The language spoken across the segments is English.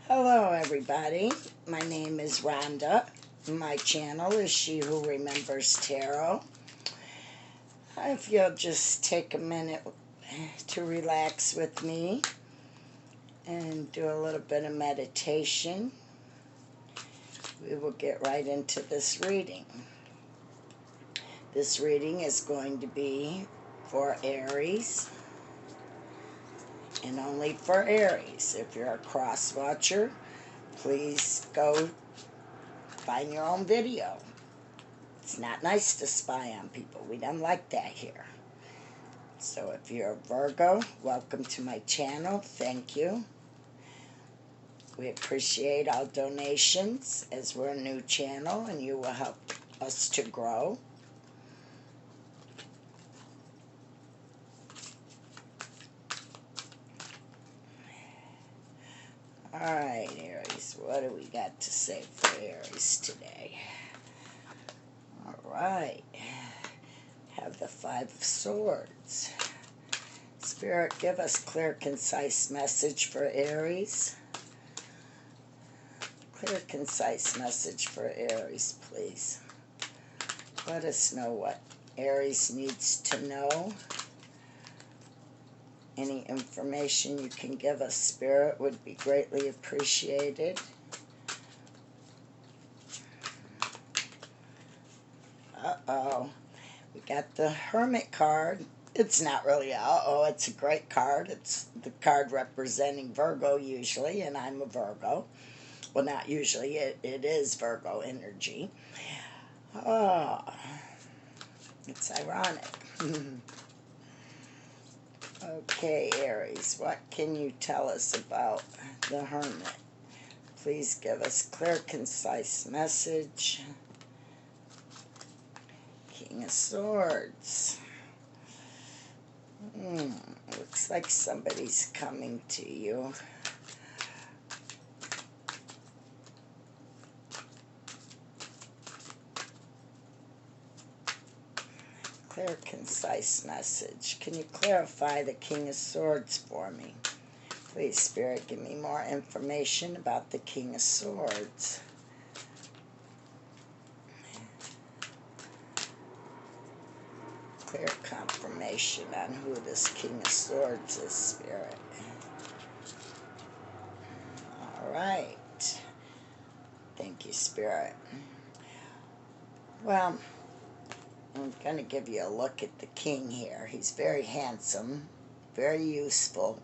Hello everybody, my name is Rhonda. My channel is She Who Remembers Tarot. If you'll just take a minute to relax with me and do a little bit of meditation, we will get right into this reading. This reading is going to be for Aries and only for Aries. If you're a cross watcher, please go find your own video. It's not nice to spy on people. We don't like that here. So if you're a Virgo, welcome to my channel. Thank you. We appreciate all donations as we're a new channel and you will help us to grow. Alright, Aries, what do we got to say for Aries today? Alright, have the Five of Swords. Spirit, give us clear, concise message for Aries. Clear, concise message for Aries, please. Let us know what Aries needs to know. Any information you can give us, Spirit, would be greatly appreciated. Uh-oh. We got the Hermit card. It's not really uh-oh, it's a great card. It's the card representing Virgo usually, and I'm a Virgo. Well, not usually, it is Virgo energy. Oh, it's ironic. Okay, Aries, what can you tell us about the Hermit? Please give us clear, concise message. King of Swords. Looks like somebody's coming to you. Clear, concise message. Can you clarify the King of Swords for me? Please, Spirit, give me more information about the King of Swords. Clear confirmation on who this King of Swords is, Spirit. All right. Thank you, Spirit. Well, I'm going to give you a look at the king here. He's very handsome, very youthful,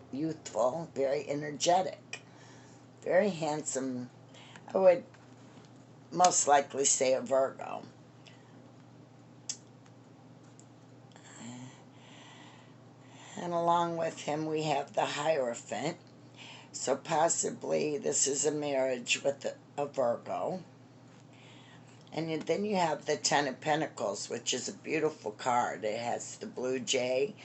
very energetic, very handsome. I would most likely say a Virgo. And along with him we have the Hierophant. So possibly this is a marriage with a Virgo. And then you have the Ten of Pentacles, which is a beautiful card. It has the blue jay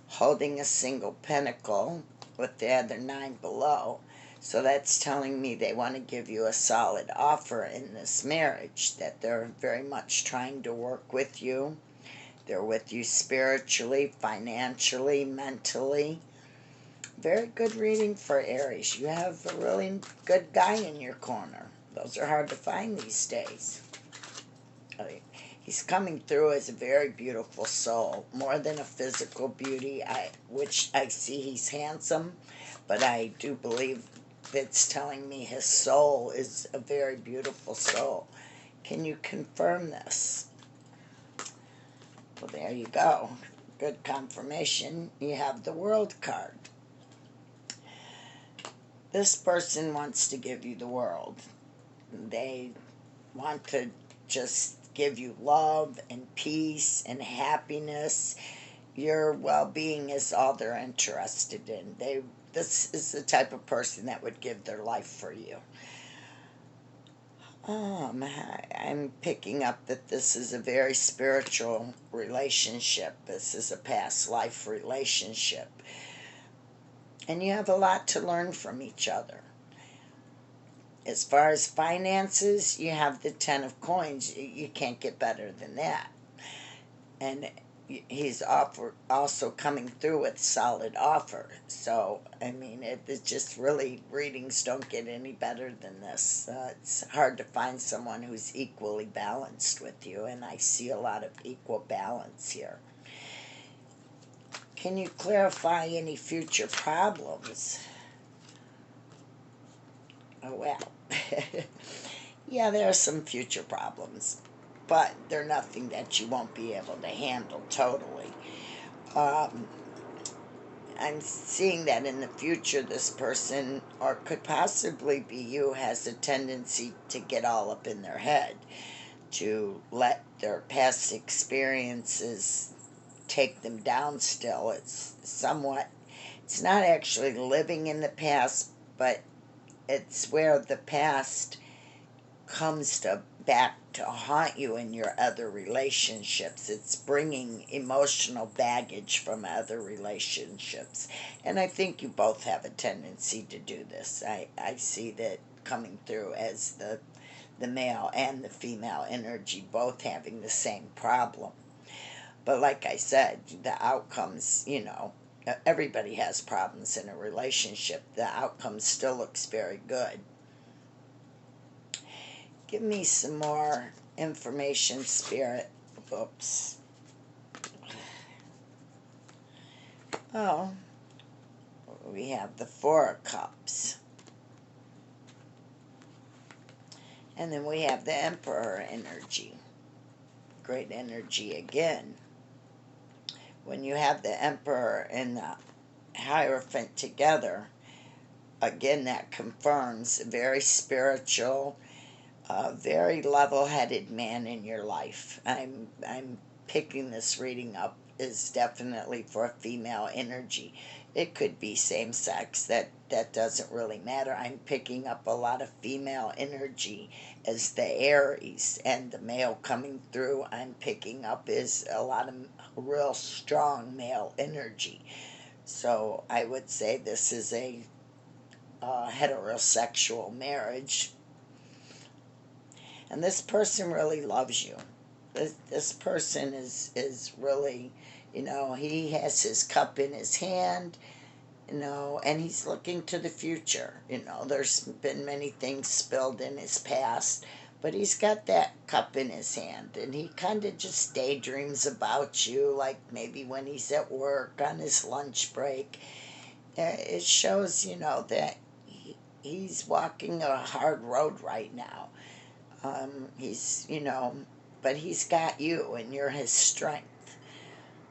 holding a single pentacle with the other 9 below. So that's telling me they want to give you a solid offer in this marriage, that they're very much trying to work with you. They're with you spiritually, financially, mentally. Very good reading for Aries. You have a really good guy in your corner. Those are hard to find these days. He's coming through as a very beautiful soul, more than a physical beauty, which I see he's handsome, but I do believe it's telling me his soul is a very beautiful soul. Can you confirm this? Well, there you go. Good confirmation. You have the World card. This person wants to give you the world. They want to just give you love and peace and happiness. Your well-being is all they're interested in. This is the type of person that would give their life for you. I'm picking up that this is a very spiritual relationship. This is a past life relationship. And you have a lot to learn from each other. As far as finances, you have the 10 of coins. You can't get better than that. And he's also coming through with solid offer. So I mean, it's just really, readings don't get any better than this. It's hard to find someone who's equally balanced with you, and I see a lot of equal balance here. Can you clarify any future problems? Oh well. Yeah, there are some future problems, but they're nothing that you won't be able to handle totally. um, I'm seeing that in the future, this person, or could possibly be you, has a tendency to get all up in their head, to let their past experiences take them down still. It's not actually living in the past, but it's where the past comes to back to haunt you in your other relationships. It's bringing emotional baggage from other relationships. And I think you both have a tendency to do this. I see that coming through as the male and the female energy both having the same problem. But like I said, the outcomes, everybody has problems in a relationship. The outcome still looks very good. Give me some more information, Spirit. Oops. Oh, we have the Four of Cups. And then we have the Emperor energy. Great energy again. When you have the Emperor and the Hierophant together, again, that confirms a very spiritual, very level-headed man in your life. I'm picking this reading up is definitely for a female energy. It could be same sex. That doesn't really matter. I'm picking up a lot of female energy as the Aries, and the male coming through I'm picking up is a lot of real strong male energy. So I would say this is a heterosexual marriage, and this person really loves you. This person is really, he has his cup in his hand, and he's looking to the future. There's been many things spilled in his past, but he's got that cup in his hand, and he kind of just daydreams about you, like maybe when he's at work on his lunch break. It shows, that he's walking a hard road right now. But he's got you, and you're his strength.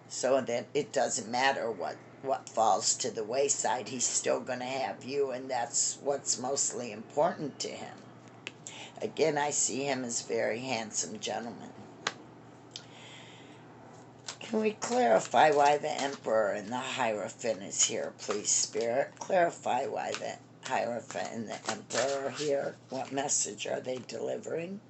So that it doesn't matter what falls to the wayside, he's still going to have you, and that's what's mostly important to him. Again, I see him as a very handsome gentleman. Can we clarify why the Emperor and the Hierophant is here, please, Spirit? Clarify why the Hierophant and the Emperor are here. What message are they delivering?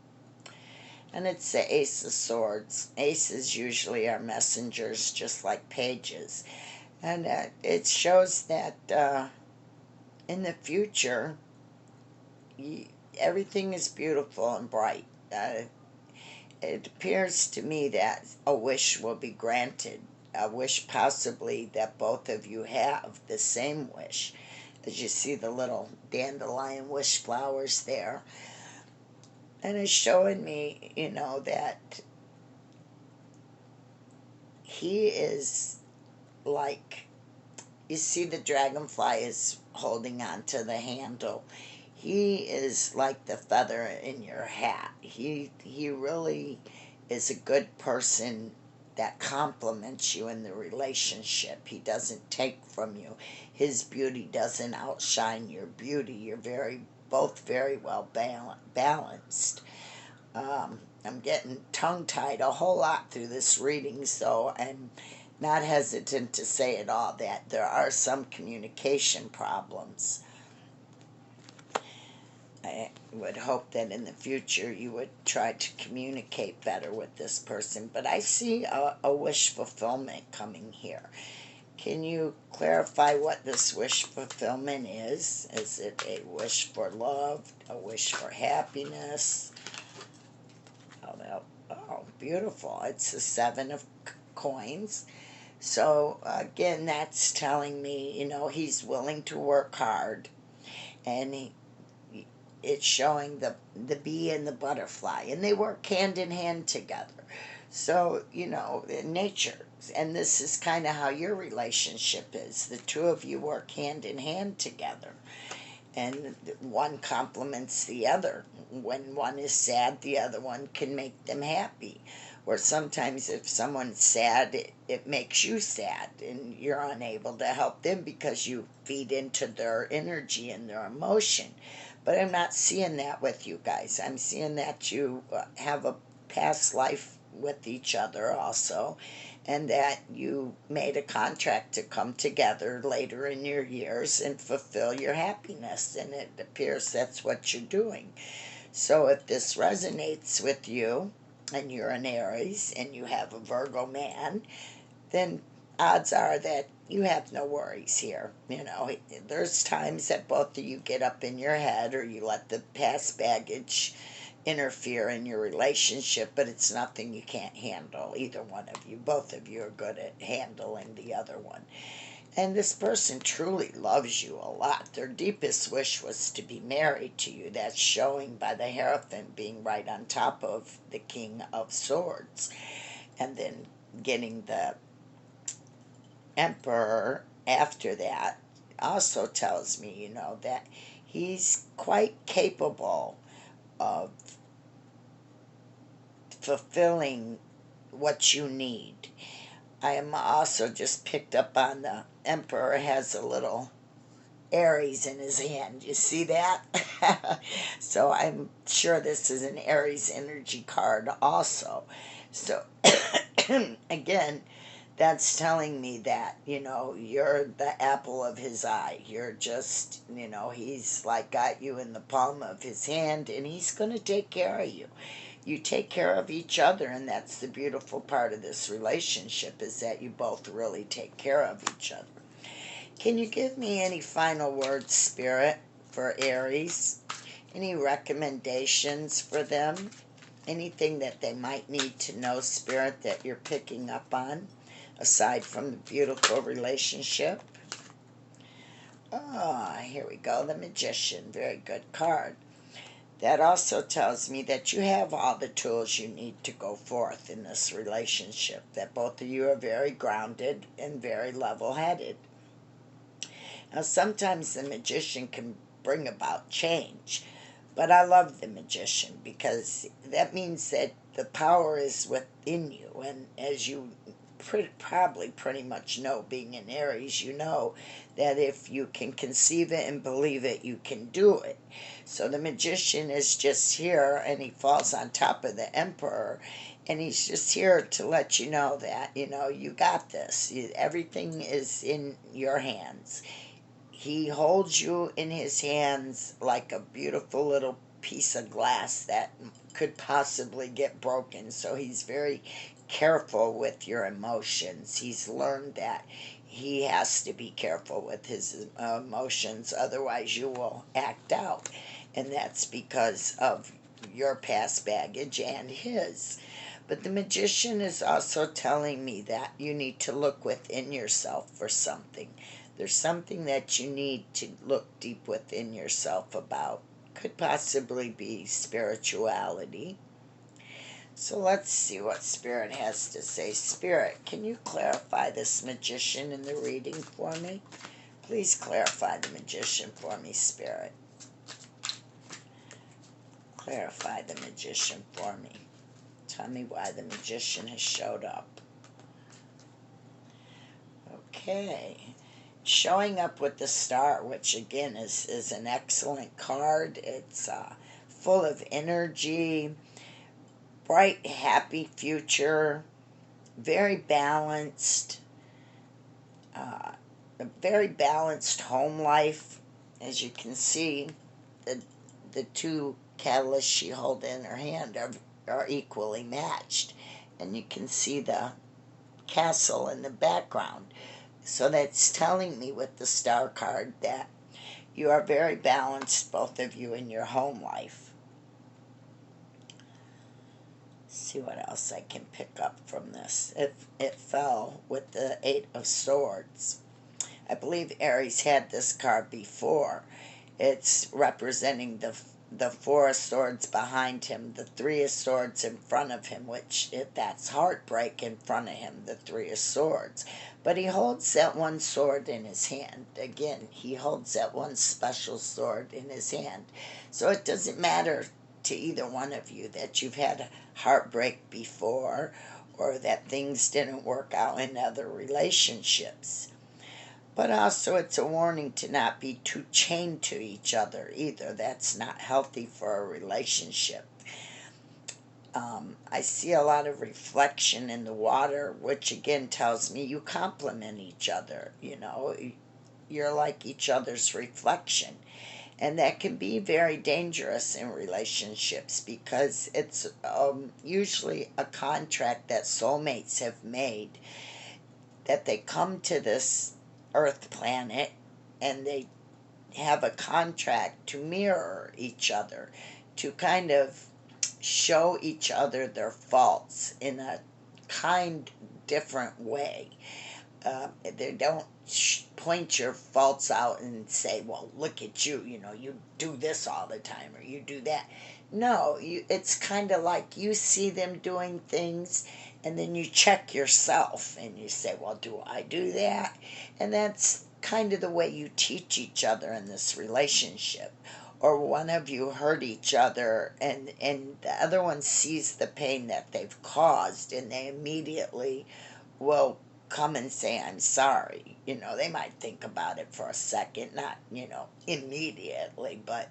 And it's the Ace of Swords. Aces usually are messengers, just like pages. And it shows that in the future, everything is beautiful and bright. It appears to me that a wish will be granted. A wish possibly that both of you have the same wish. As you see the little dandelion wish flowers there. And it's showing me, that he is like, you see the dragonfly is holding on to the handle. He is like the feather in your hat. He really is a good person that compliments you in the relationship. He doesn't take from you. His beauty doesn't outshine your beauty. You're both very well balanced. I'm getting tongue-tied a whole lot through this reading, so I'm not hesitant to say at all that there are some communication problems. I would hope that in the future you would try to communicate better with this person, but I see a wish fulfillment coming here. Can you clarify what this wish fulfillment is? Is it a wish for love, a wish for happiness? Oh, beautiful. It's the Seven of coins. So again, that's telling me, he's willing to work hard, and it's showing the bee and the butterfly, and they work hand in hand together. So, in nature, and this is kind of how your relationship is. The two of you work hand in hand together, and one complements the other. When one is sad, the other one can make them happy. Or sometimes if someone's sad, it makes you sad, and you're unable to help them because you feed into their energy and their emotion. But I'm not seeing that with you guys. I'm seeing that you have a past life with each other also, and that you made a contract to come together later in your years and fulfill your happiness, and it appears that's what you're doing. So if this resonates with you, and you're an Aries and you have a Virgo man, then odds are that you have no worries here. There's times that both of you get up in your head, or you let the past baggage interfere in your relationship, but it's nothing you can't handle. Either one of you, both of you are good at handling the other one. And this person truly loves you a lot. Their deepest wish was to be married to you. That's showing by the Hierophant being right on top of the King of Swords. And then getting the Emperor after that also tells me, that he's quite capable of fulfilling what you need. I am also just picked up on the Emperor has a little Aries in his hand. You see that? So I'm sure this is an Aries energy card also. So again, that's telling me that, you're the apple of his eye. You're just, he's like got you in the palm of his hand, and he's going to take care of you. You take care of each other, and that's the beautiful part of this relationship, is that you both really take care of each other. Can you give me any final words, Spirit, for Aries? Any recommendations for them? Anything that they might need to know, Spirit, that you're picking up on, aside from the beautiful relationship? Here we go, the Magician. Very good card. That also tells me that you have all the tools you need to go forth in this relationship, that both of you are very grounded and very level-headed. Now, sometimes the Magician can bring about change, but I love the Magician because that means that the power is within you, and as you probably pretty much know, being an Aries, you know that if you can conceive it and believe it, you can do it. So the Magician is just here, and he falls on top of the Emperor, and he's just here to let you know that, you got this. Everything is in your hands. He holds you in his hands like a beautiful little piece of glass that could possibly get broken. So he's very careful with your emotions. He's learned that he has to be careful with his emotions, otherwise you will act out. And that's because of your past baggage and his. But the Magician is also telling me that you need to look within yourself for something. There's something that you need to look deep within yourself about. Could possibly be spirituality. So let's see what Spirit has to say. Spirit, can you clarify this Magician in the reading for me? Please clarify the Magician for me, Spirit. Clarify the Magician for me. Tell me why the Magician has showed up. Okay. Showing up with the Star, which again is an excellent card. It's full of energy, bright, happy future, very balanced, a very balanced home life. As you can see, the two catalysts she holds in her hand are equally matched, and you can see the castle in the background. So that's telling me with the Star card that you are very balanced, both of you, in your home life. See what else I can pick up from this. It fell with the Eight of Swords. I believe Aries had this card before. It's representing the Four of Swords behind him, the Three of Swords in front of him, which that's heartbreak in front of him, the Three of Swords. But he holds that one sword in his hand. Again, he holds that one special sword in his hand. So it doesn't matter to either one of you that you've had heartbreak before or that things didn't work out in other relationships. But also, it's a warning to not be too chained to each other either. That's not healthy for a relationship. I see a lot of reflection in the water, which again tells me you complement each other. You know, you're like each other's reflection. And that can be very dangerous in relationships because it's usually a contract that soulmates have made, that they come to this earth planet and they have a contract to mirror each other, to kind of show each other their faults in a kind, different way. They don't point your faults out and say, well, look at you, you know, you do this all the time or you do that. No, it's kind of like you see them doing things and then you check yourself and you say, well, do I do that? And that's kind of the way you teach each other in this relationship. Or one of you hurt each other and the other one sees the pain that they've caused and they immediately will come and say, I'm sorry. You know, they might think about it for a second, not, you know, immediately, but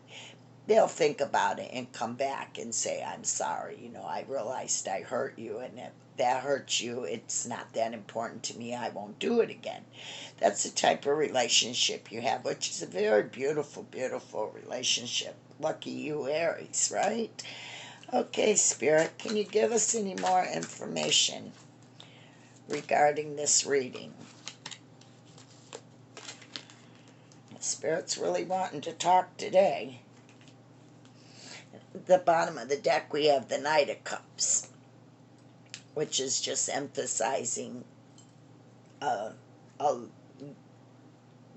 they'll think about it and come back and say, I'm sorry. You know, I realized I hurt you, and if that hurts you, it's not that important to me. I won't do it again. That's the type of relationship you have, which is a very beautiful, beautiful relationship. Lucky you, Aries, right? Okay, Spirit, can you give us any more information regarding this reading? Spirit's really wanting to talk today. At the bottom of the deck, we have the Knight of Cups, which is just emphasizing a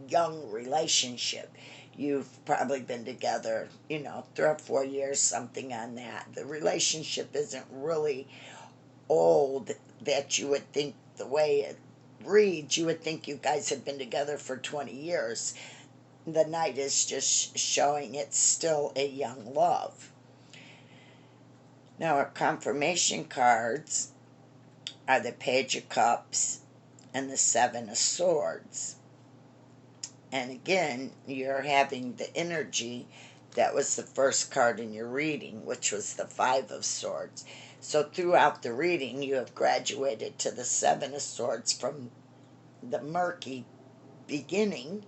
young relationship. You've probably been together, you know, 3 or 4 years, something on that. The relationship isn't really old that you would think. The way it reads, you would think you guys have been together for 20 years. The Knight is just showing it's still a young love. Now, our confirmation cards are the Page of Cups and the Seven of Swords. And again, you're having the energy that was the first card in your reading, which was the Five of Swords. So throughout the reading, you have graduated to the Seven of Swords from the murky beginning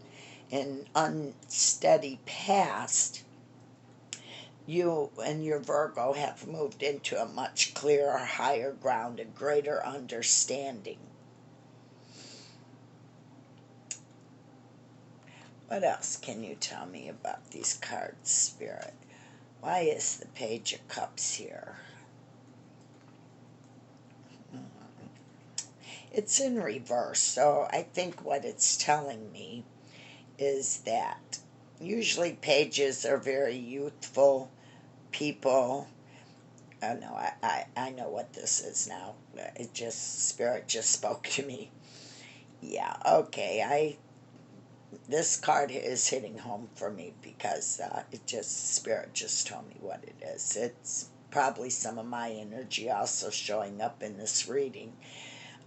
and unsteady past. You and your Virgo have moved into a much clearer, higher ground, a greater understanding. What else can you tell me about these cards, Spirit? Why is the Page of Cups here? It's in reverse, so I think what it's telling me is that usually pages are very youthful people. Oh no, I know what this is now. Spirit just spoke to me. Yeah, okay, this card is hitting home for me because Spirit just told me what it is. It's probably some of my energy also showing up in this reading.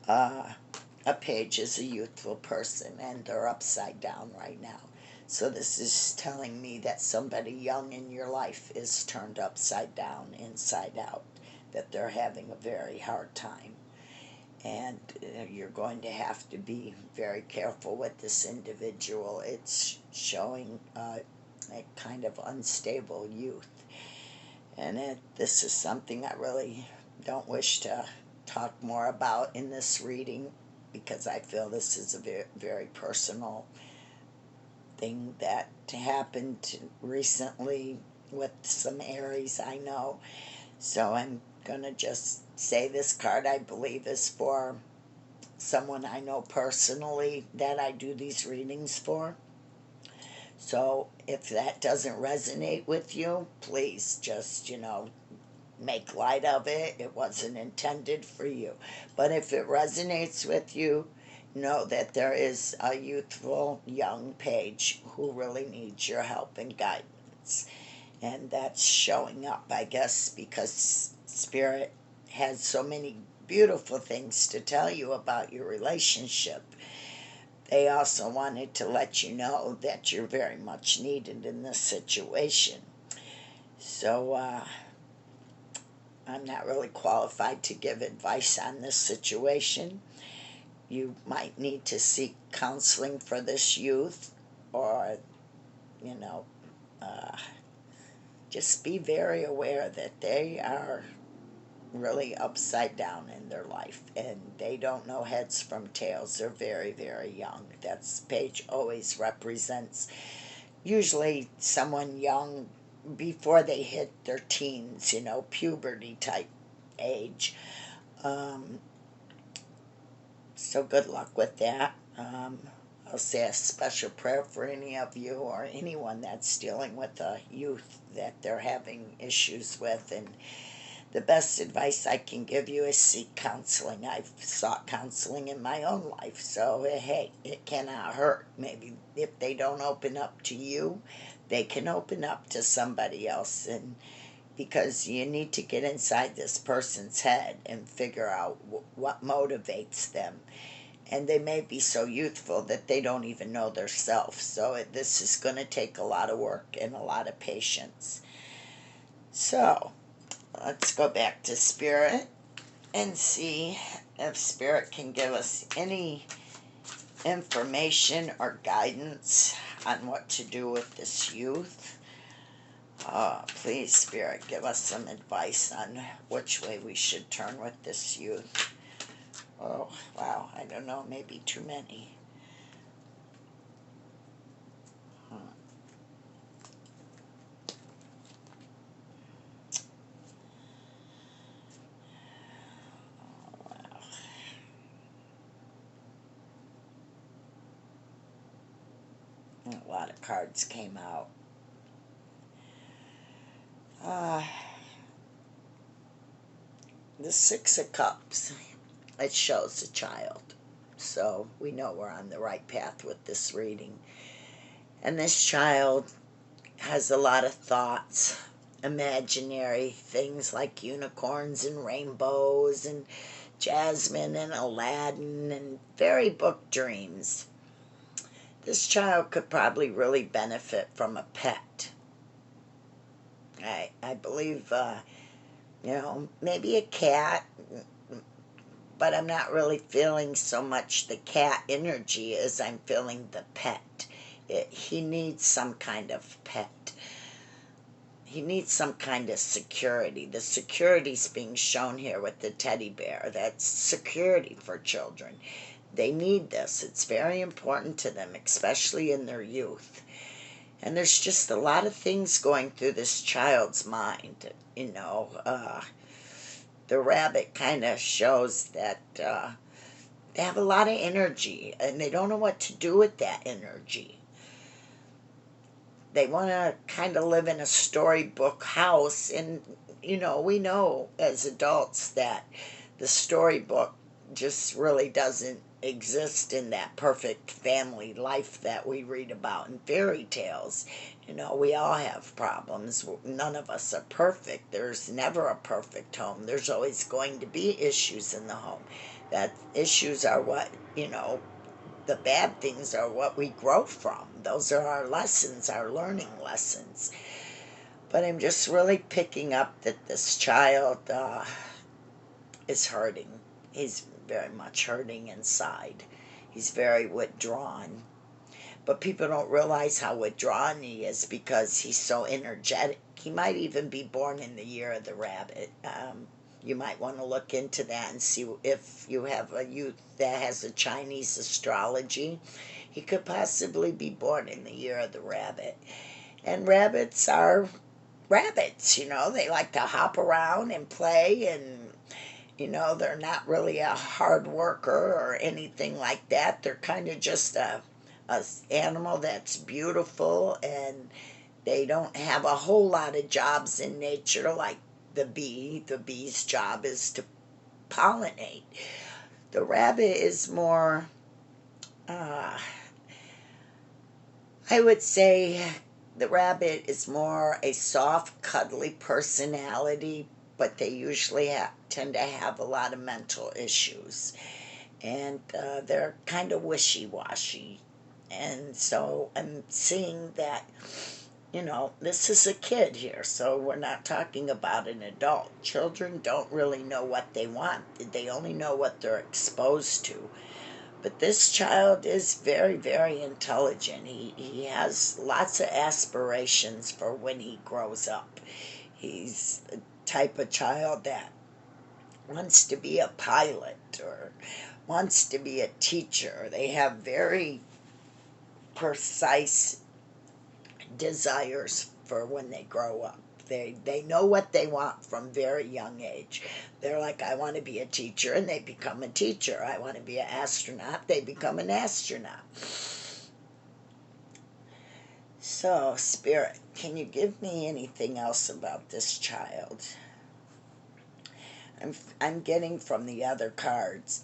A page is a youthful person and they're upside down right now. So this is telling me that somebody young in your life is turned upside down, inside out, that they're having a very hard time. And you're going to have to be very careful with this individual. It's showing a kind of unstable youth. And this is something I really don't wish to talk more about in this reading because I feel this is a very, very personal thing that happened recently with some Aries I know. So I'm gonna just say this card, I believe, is for someone I know personally that I do these readings for. So if that doesn't resonate with you, please just, make light of it. It wasn't intended for you. But if it resonates with you, know that there is a youthful young page who really needs your help and guidance. And that's showing up, I guess, because Spirit has so many beautiful things to tell you about your relationship. They also wanted to let you know that you're very much needed in this situation. So, I'm not really qualified to give advice on this situation. You might need to seek counseling for this youth, or, you know, uh, just be very aware that they are really upside down in their life and they don't know heads from tails. They're very, very young. That page always represents usually someone young before they hit their teens, puberty type age. Um, so good luck with that. I'll say a special prayer for any of you or anyone that's dealing with a youth that they're having issues with. And the best advice I can give you is seek counseling. I've sought counseling in my own life. So, hey, it cannot hurt. Maybe if they don't open up to you, they can open up to somebody else. And because you need to get inside this person's head and figure out what motivates them. And they may be so youthful that they don't even know their self. So this is going to take a lot of work and a lot of patience. So let's go back to Spirit and see if Spirit can give us any information or guidance on what to do with this youth. Please, Spirit, give us some advice on which way we should turn with this youth. Oh, wow, I don't know, maybe too many. Oh, wow. A lot of cards came out. The Six of Cups, it shows a child. So we know we're on the right path with this reading. And this child has a lot of thoughts, imaginary things like unicorns and rainbows and Jasmine and Aladdin and fairy book dreams. This child could probably really benefit from a pet. I believe, maybe a cat, but I'm not really feeling so much the cat energy as I'm feeling the pet. He needs some kind of pet. He needs some kind of security. The security's being shown here with the teddy bear. That's security for children. They need this. It's very important to them, especially in their youth. And there's just a lot of things going through this child's mind. The rabbit kind of shows that they have a lot of energy and they don't know what to do with that energy. They want to kind of live in a storybook house. And, we know as adults that the storybook just really doesn't exist in that perfect family life that we read about in fairy tales. We all have problems. None of us are perfect. There's never a perfect home. There's always going to be issues in the home. That issues are what, the bad things are what we grow from. Those are our lessons, our learning lessons. But I'm just really picking up that this child is hurting. He's very much hurting inside. He's very withdrawn. But people don't realize how withdrawn he is because he's so energetic. He might even be born in the year of the rabbit. You might want to look into that and see if you have a youth that has a Chinese astrology. He could possibly be born in the year of the rabbit. And rabbits are, rabbits, they like to hop around and play, and they're not really a hard worker or anything like that. They're kind of just a animal that's beautiful, and they don't have a whole lot of jobs in nature like the bee. The bee's job is to pollinate. The rabbit is more, uh, I would say, the rabbit is more a soft, cuddly personality, but they usually tend to have a lot of mental issues. And they're kind of wishy washy. And so I'm seeing that, this is a kid here, so we're not talking about an adult. Children don't really know what they want, they only know what they're exposed to. But this child is very, very intelligent. He has lots of aspirations for when he grows up. He's the type of child that wants to be a pilot or wants to be a teacher. They have very precise desires for when they grow up. They know what they want from very young age. They're like, I want to be a teacher, and they become a teacher. I want to be an astronaut, they become an astronaut. So, Spirit, can you give me anything else about this child? I'm getting from the other cards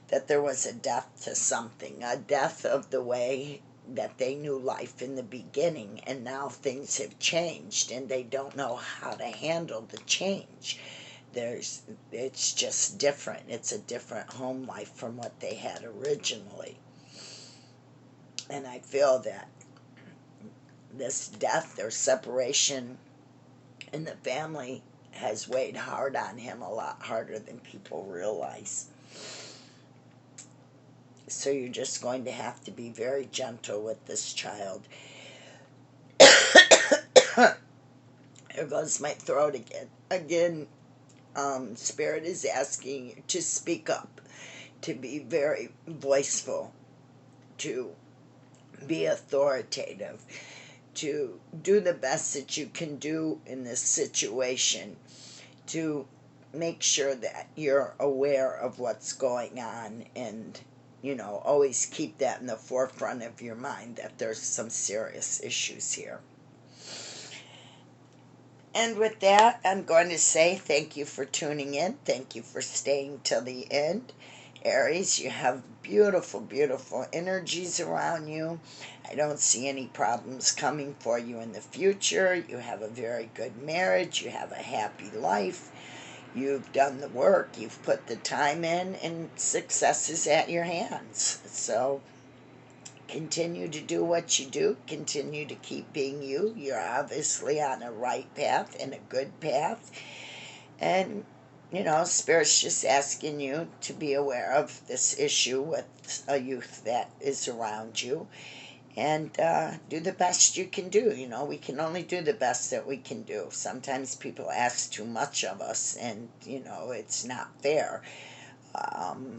that there was a death to something, a death of the way that they knew life in the beginning, and now things have changed and they don't know how to handle the change. It's just different. It's a different home life from what they had originally. And I feel that this death or separation in the family has weighed hard on him, a lot harder than people realize. So you're just going to have to be very gentle with this child. There goes my throat again. Spirit is asking you to speak up, to be very voiceful, to be authoritative, to do the best that you can do in this situation, to make sure that you're aware of what's going on, and always keep that in the forefront of your mind that there's some serious issues here. And with that, I'm going to say thank you for tuning in. Thank you for staying till the end. Aries, you have beautiful, beautiful energies around you. I don't see any problems coming for you in the future. You have a very good marriage. You have a happy life. You've done the work. You've put the time in, and success is at your hands. So continue to do what you do. Continue to keep being you. You're obviously on a right path and a good path. And, Spirit's just asking you to be aware of this issue with a youth that is around you, and do the best you can do. We can only do the best that we can do. Sometimes people ask too much of us, and, it's not fair.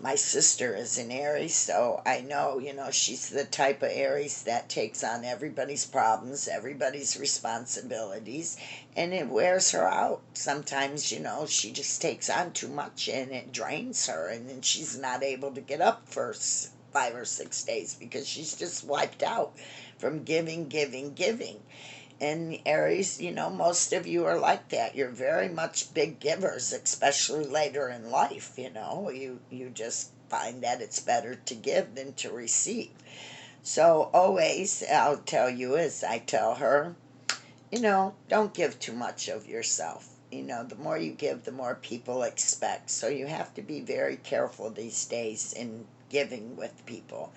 My sister is an Aries, so I know, she's the type of Aries that takes on everybody's problems, everybody's responsibilities, and it wears her out. Sometimes, she just takes on too much and it drains her, and then she's not able to get up for 5 or 6 days because she's just wiped out from giving, giving, giving. And Aries, most of you are like that. You're very much big givers, especially later in life. You just find that it's better to give than to receive. So always, I'll tell you as I tell her, don't give too much of yourself. The more you give, the more people expect. So you have to be very careful these days in giving with people.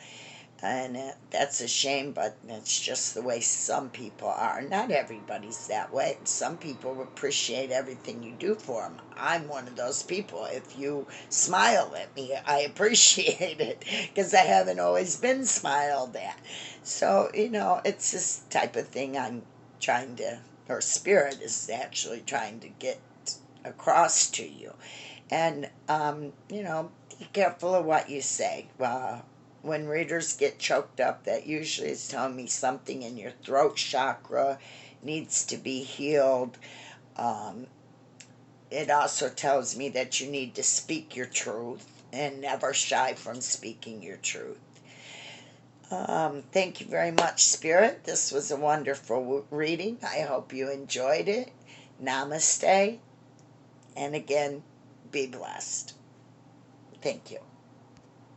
And that's a shame, but it's just the way some people are. Not everybody's that way. Some people appreciate everything you do for them. I'm one of those people. If you smile at me, I appreciate it, because I haven't always been smiled at. So, it's this type of thing I'm trying to, or Spirit is actually trying to get across to you. And, be careful of what you say. When readers get choked up, that usually is telling me something in your throat chakra needs to be healed. Um, it also tells me that you need to speak your truth and never shy from speaking your truth. Thank you very much, Spirit. This was a wonderful reading. I hope you enjoyed it. Namaste. And again, be blessed. Thank you.